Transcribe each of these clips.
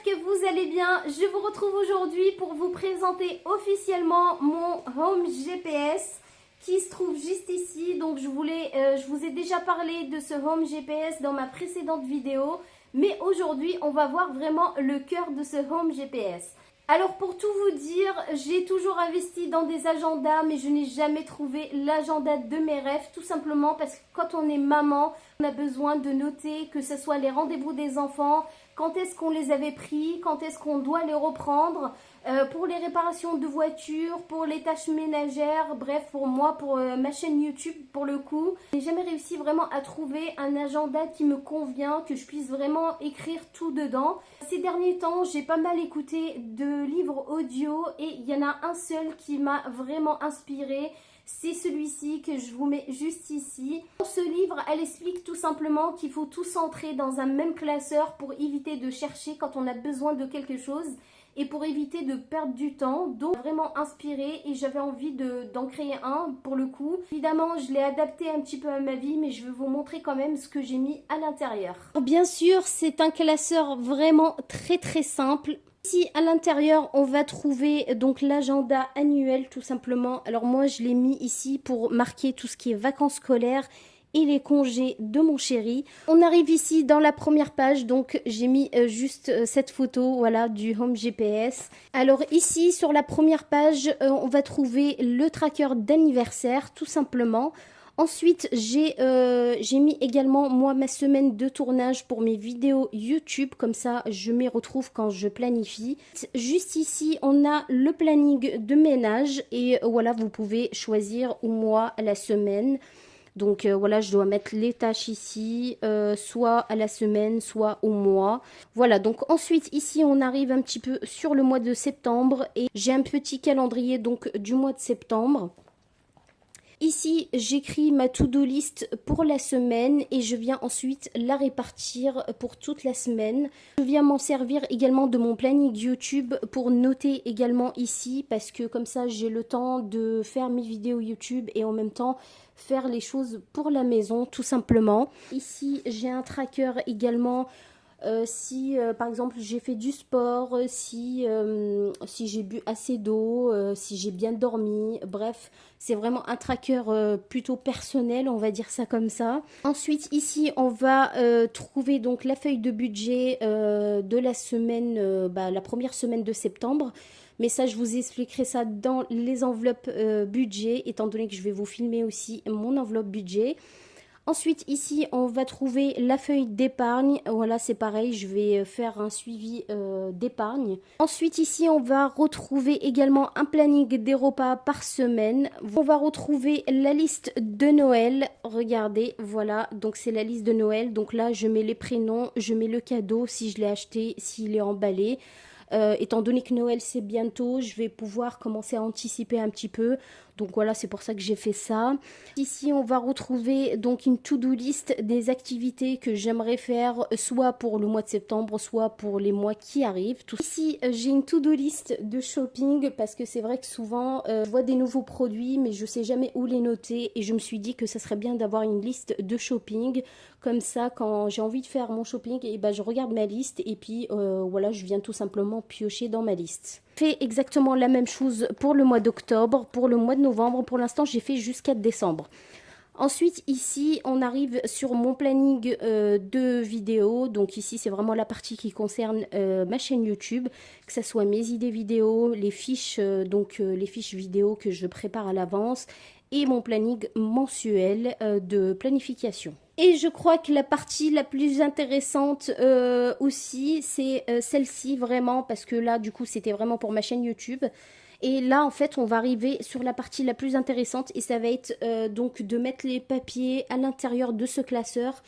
que vous allez bien. Je vous retrouve aujourd'hui pour vous présenter officiellement mon Home GPS qui se trouve juste ici. Donc je vous ai déjà parlé de ce Home GPS dans ma précédente vidéo, mais aujourd'hui on va voir vraiment le cœur de ce Home GPS. Alors pour tout vous dire, j'ai toujours investi dans des agendas, mais je n'ai jamais trouvé l'agenda de mes rêves, tout simplement parce que quand on est maman, on a besoin de noter que ce soit les rendez-vous des enfants, quand est-ce qu'on les avait pris, quand est-ce qu'on doit les reprendre, pour les réparations de voitures, pour les tâches ménagères, bref pour moi, pour ma chaîne YouTube pour le coup. Je n'ai jamais réussi vraiment à trouver un agenda qui me convient, que je puisse vraiment écrire tout dedans. Ces derniers temps, j'ai pas mal écouté de livres audio et il y en a un seul qui m'a vraiment inspirée. C'est celui-ci que je vous mets juste ici. Dans ce livre, elle explique tout simplement qu'il faut tout centrer dans un même classeur pour éviter de chercher quand on a besoin de quelque chose et pour éviter de perdre du temps. Donc vraiment inspirée et j'avais envie d'en créer un pour le coup. Évidemment, je l'ai adapté un petit peu à ma vie, mais je vais vous montrer quand même ce que j'ai mis à l'intérieur. Bien sûr, c'est un classeur vraiment très simple. Ici à l'intérieur on va trouver donc l'agenda annuel tout simplement. Alors moi je l'ai mis ici pour marquer tout ce qui est vacances scolaires et les congés de mon chéri. On arrive ici dans la première page, donc j'ai mis juste cette photo, voilà, du Home GPS. Alors ici sur la première page on va trouver le tracker d'anniversaire tout simplement. Ensuite, j'ai mis également, moi, ma semaine de tournage pour mes vidéos YouTube. Comme ça, je m'y retrouve quand je planifie. Juste ici, on a le planning de ménage. Et voilà, vous pouvez choisir au mois, à la semaine. Donc voilà, je dois mettre les tâches ici, soit à la semaine, soit au mois. Voilà, donc ensuite, ici, on arrive un petit peu sur le mois de septembre. Et j'ai un petit calendrier donc du mois de septembre. Ici, j'écris ma to-do list pour la semaine et je viens ensuite la répartir pour toute la semaine. Je viens m'en servir également de mon planning YouTube pour noter également ici parce que comme ça, j'ai le temps de faire mes vidéos YouTube et en même temps faire les choses pour la maison tout simplement. Ici, j'ai un tracker également. Si par exemple j'ai fait du sport, si j'ai bu assez d'eau, si j'ai bien dormi, bref, c'est vraiment un tracker plutôt personnel, on va dire ça comme ça. Ensuite ici on va trouver donc la feuille de budget de la semaine, la première semaine de septembre. Mais ça, je vous expliquerai ça dans les enveloppes budget, étant donné que je vais vous filmer aussi mon enveloppe budget. Ensuite, ici, on va trouver la feuille d'épargne. Voilà, c'est pareil, je vais faire un suivi d'épargne. Ensuite, ici, on va retrouver également un planning des repas par semaine. On va retrouver la liste de Noël. Regardez, voilà, donc c'est la liste de Noël. Donc là, je mets les prénoms, je mets le cadeau, si je l'ai acheté, s'il est emballé. Étant donné que Noël c'est bientôt, je vais pouvoir commencer à anticiper un petit peu. Donc voilà, c'est pour ça que j'ai fait ça. Ici, on va retrouver donc une to-do list des activités que j'aimerais faire, soit pour le mois de septembre, soit pour les mois qui arrivent. Ici, j'ai une to-do list de shopping parce que c'est vrai que souvent, je vois des nouveaux produits, mais je sais jamais où les noter. Et je me suis dit que ça serait bien d'avoir une liste de shopping. Comme ça, quand j'ai envie de faire mon shopping, et je regarde ma liste et puis voilà, je viens tout simplement piocher dans ma liste. Je fais exactement la même chose pour le mois d'octobre, pour le mois de novembre. Pour l'instant, j'ai fait jusqu'à décembre. Ensuite, ici, on arrive sur mon planning de vidéos. Donc ici, c'est vraiment la partie qui concerne ma chaîne YouTube, que ce soit mes idées vidéo, les fiches, les fiches vidéo que je prépare à l'avance et mon planning mensuel de planification. Et je crois que la partie la plus intéressante aussi, c'est celle-ci vraiment, parce que là, du coup, c'était vraiment pour ma chaîne YouTube. Et là, en fait, on va arriver sur la partie la plus intéressante et ça va être donc de mettre les papiers à l'intérieur de ce classeur.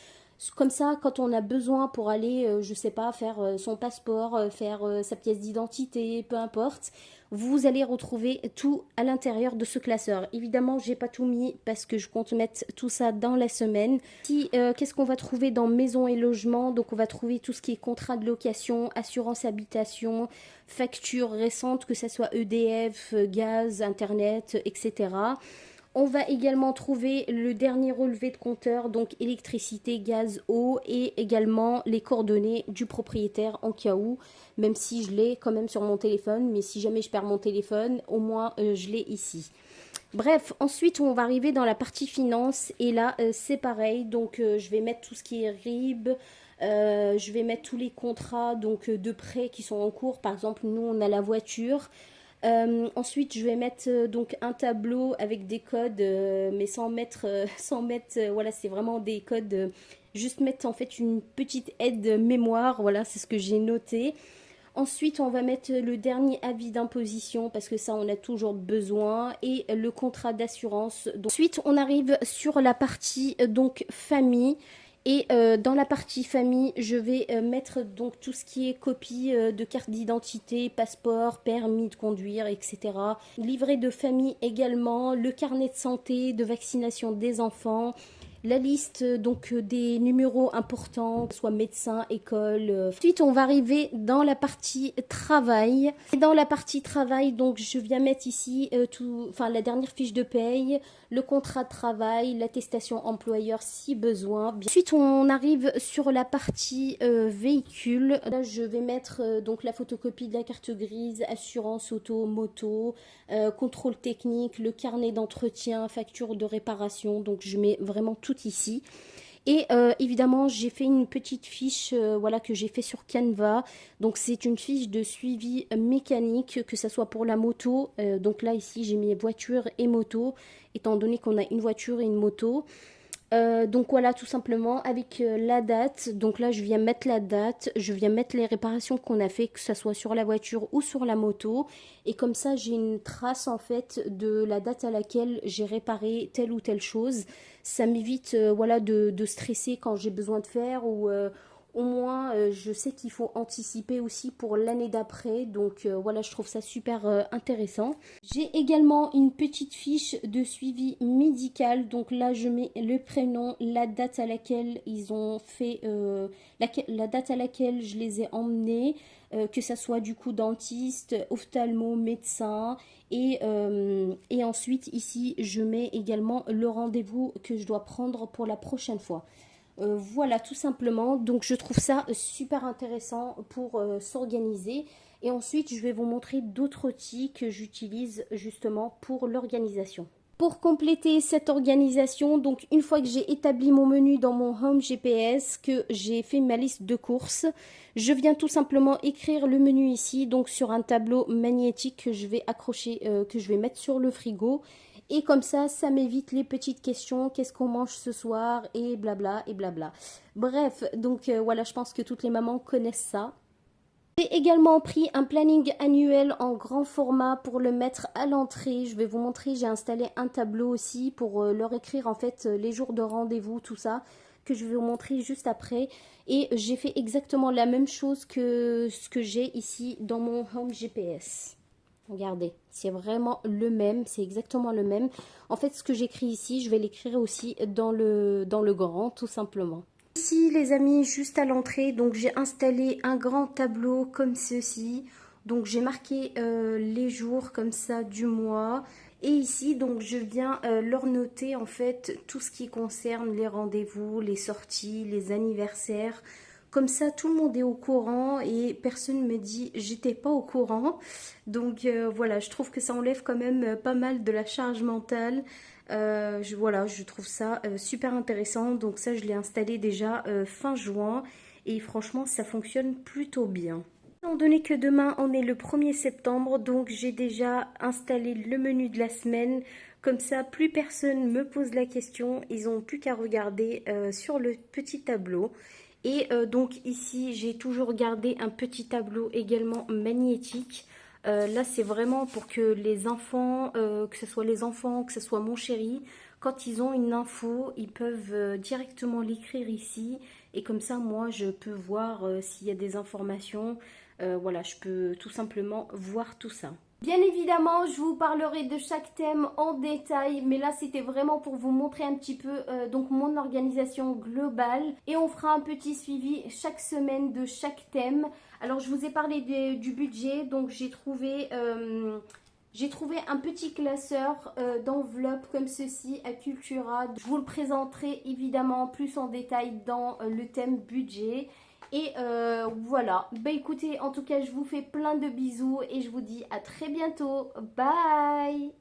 Comme ça, quand on a besoin pour aller, je sais pas, faire son passeport, faire sa pièce d'identité, peu importe, vous allez retrouver tout à l'intérieur de ce classeur. Évidemment, j'ai pas tout mis parce que je compte mettre tout ça dans la semaine. Qu'est-ce qu'on va trouver dans maison et logement? Donc, on va trouver tout ce qui est contrat de location, assurance habitation, factures récentes, que ce soit EDF, gaz, internet, etc. On va également trouver le dernier relevé de compteur, donc électricité, gaz, eau, et également les coordonnées du propriétaire en cas où, même si je l'ai quand même sur mon téléphone, mais si jamais je perds mon téléphone, au moins je l'ai ici. Bref, ensuite on va arriver dans la partie finance et là c'est pareil, donc je vais mettre tout ce qui est RIB, je vais mettre tous les contrats donc de prêts qui sont en cours. Par exemple, nous on a la voiture. Ensuite, je vais mettre donc un tableau avec des codes, mais sans mettre, voilà, c'est vraiment des codes. Juste mettre en fait une petite aide mémoire, voilà, c'est ce que j'ai noté. Ensuite, on va mettre le dernier avis d'imposition parce que ça, on a toujours besoin et le contrat d'assurance. Ensuite, on arrive sur la partie donc famille. Et dans la partie famille, je vais mettre donc tout ce qui est copie de carte d'identité, passeport, permis de conduire, etc. Livret de famille également, le carnet de santé, de vaccination des enfants, la liste donc des numéros importants, soit médecin, école. Ensuite, on va arriver dans la partie travail. Et dans la partie travail, donc je viens mettre ici la dernière fiche de paye, le contrat de travail, l'attestation employeur si besoin. Ensuite, on arrive sur la partie véhicule. Là, je vais mettre donc la photocopie de la carte grise, assurance auto, moto, contrôle technique, le carnet d'entretien, facture de réparation. Donc, je mets vraiment tout ici. Et évidemment, j'ai fait une petite fiche voilà, que j'ai fait sur Canva. Donc, c'est une fiche de suivi mécanique, que ce soit pour la moto. Donc là, ici, j'ai mis voiture et moto, étant donné qu'on a une voiture et une moto. Donc voilà, tout simplement avec la date. Donc là, je viens mettre la date, je viens mettre les réparations qu'on a fait, que ce soit sur la voiture ou sur la moto. Et comme ça, j'ai une trace en fait de la date à laquelle j'ai réparé telle ou telle chose. Ça m'évite voilà, de stresser quand j'ai besoin de faire ou au moins je sais qu'il faut anticiper aussi pour l'année d'après. Donc voilà, je trouve ça super intéressant. J'ai également une petite fiche de suivi médical. Donc là, je mets le prénom, la date à laquelle ils ont fait, la date à laquelle je les ai emmenés, que ça soit du coup dentiste, ophtalmo, médecin. Et ensuite, ici, je mets également le rendez-vous que je dois prendre pour la prochaine fois. Voilà, tout simplement. Donc, je trouve ça super intéressant pour s'organiser. Et ensuite, je vais vous montrer d'autres outils que j'utilise justement pour l'organisation. Pour compléter cette organisation, donc une fois que j'ai établi mon menu dans mon Home GPS, que j'ai fait ma liste de courses, je viens tout simplement écrire le menu ici, donc sur un tableau magnétique que je vais accrocher, que je vais mettre sur le frigo. Et comme ça m'évite les petites questions, qu'est-ce qu'on mange ce soir, et blabla, et blabla. Bref, donc voilà, je pense que toutes les mamans connaissent ça. J'ai également pris un planning annuel en grand format pour le mettre à l'entrée. Je vais vous montrer, j'ai installé un tableau aussi pour leur écrire en fait les jours de rendez-vous, tout ça, que je vais vous montrer juste après. Et j'ai fait exactement la même chose que ce que j'ai ici dans mon Home GPS. Regardez, c'est vraiment le même, c'est exactement le même. En fait, ce que j'écris ici, je vais l'écrire aussi dans le grand, tout simplement. Ici, les amis, juste à l'entrée, donc j'ai installé un grand tableau comme ceci. Donc j'ai marqué les jours comme ça du mois. Et ici, donc je viens leur noter en fait tout ce qui concerne les rendez-vous, les sorties, les anniversaires. Comme ça, tout le monde est au courant et personne me dit j'étais pas au courant. Donc voilà, je trouve que ça enlève quand même pas mal de la charge mentale. Voilà, je trouve ça super intéressant. Donc ça, je l'ai installé déjà fin juin et franchement, ça fonctionne plutôt bien. Étant donné que demain, on est le 1er septembre, donc j'ai déjà installé le menu de la semaine. Comme ça, plus personne me pose la question. Ils n'ont plus qu'à regarder sur le petit tableau. Et donc ici, j'ai toujours gardé un petit tableau également magnétique. Là, c'est vraiment pour que les enfants, que ce soit les enfants, que ce soit mon chéri, quand ils ont une info, ils peuvent directement l'écrire ici. Et comme ça, moi, je peux voir s'il y a des informations. Voilà, je peux tout simplement voir tout ça. Bien évidemment, je vous parlerai de chaque thème en détail, mais là c'était vraiment pour vous montrer un petit peu donc mon organisation globale et on fera un petit suivi chaque semaine de chaque thème. Alors je vous ai parlé du budget, donc j'ai trouvé J'ai trouvé un petit classeur d'enveloppes comme ceci à Cultura. Je vous le présenterai évidemment plus en détail dans le thème budget. Et voilà. Bah écoutez, en tout cas, je vous fais plein de bisous et je vous dis à très bientôt. Bye!